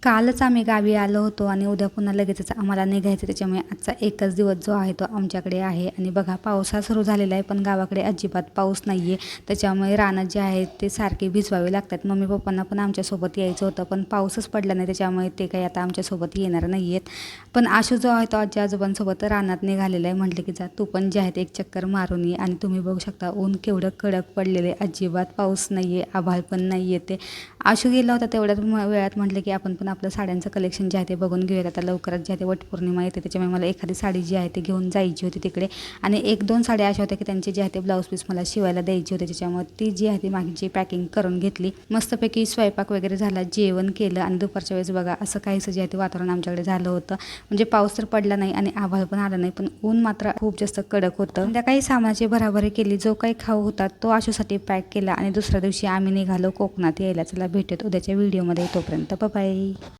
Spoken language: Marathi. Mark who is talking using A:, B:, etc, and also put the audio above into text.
A: कालच आम्ही गावी आलो होतो आणि उद्या पुन्हा लगेचच आम्हाला निघायचं, त्याच्यामुळे आजचा एकच दिवस जो आहे तो आमच्याकडे आहे. आणि बघा पावसा सुरू झालेला आहे, पण गावाकडे अजिबात पाऊस नाही आहे. त्याच्यामुळे रानं जे आहेत ते सारखे भिजवावे लागतात. मम्मी पप्पांना पण आमच्यासोबत यायचं होतं, पण पाऊसच पडला नाही, त्याच्यामुळे ते काही आता आमच्यासोबत येणार नाही आहेत. पण आशू जो आहे तो आजी आजोबांसोबत रानात निघालेला आहे. म्हटलं की जा तू पण जे आहेत एक चक्कर मारून ये. आणि तुम्ही बघू शकता ऊन केवढं कडक पडलेले, अजिबात पाऊस नाही आहे, आभाळ पण नाही आहे. ते आशू गेला होता तेवढ्यात वेळात म्हटलं की आपण पण आपलं साड्यांचं कलेक्शन जे आहे ते बघून घेऊयात. आता लवकरच जे आहे ते वटपौर्णिमा येते, त्याच्यामुळे मला एखादी साडी जी आहे ते घेऊन जायची होती तिकडे. आणि 1-2 साड्या अशा होत्या की त्यांचे जे आहे ते ब्लाऊज पीस मला शिवायला द्यायची होते, त्याच्यामुळे ती जी आहे ती मागची पॅकिंग करून घेतली. मस्तपैकी स्वयंपाक वगैरे झाला, जेवण केलं. आणि दुपारच्या वेळेस बघा असं काहीसं जे आहे ते वातावरण आमच्याकडे झालं होतं. म्हणजे पाऊस तर पडला नाही आणि आभाळ पण आला नाही, पण ऊन मात्र खूप जास्त कडक होतं. त्या काही सामानाची भराभरी केली, जो काही खाऊ होता तो आशूसाठी पॅक केला. आणि दुसऱ्या दिवशी आम्ही निघालो कोकणात यायला. चला भेटत उद्याच्या व्हिडिओमध्ये, तोपर्यंत बाय बाय.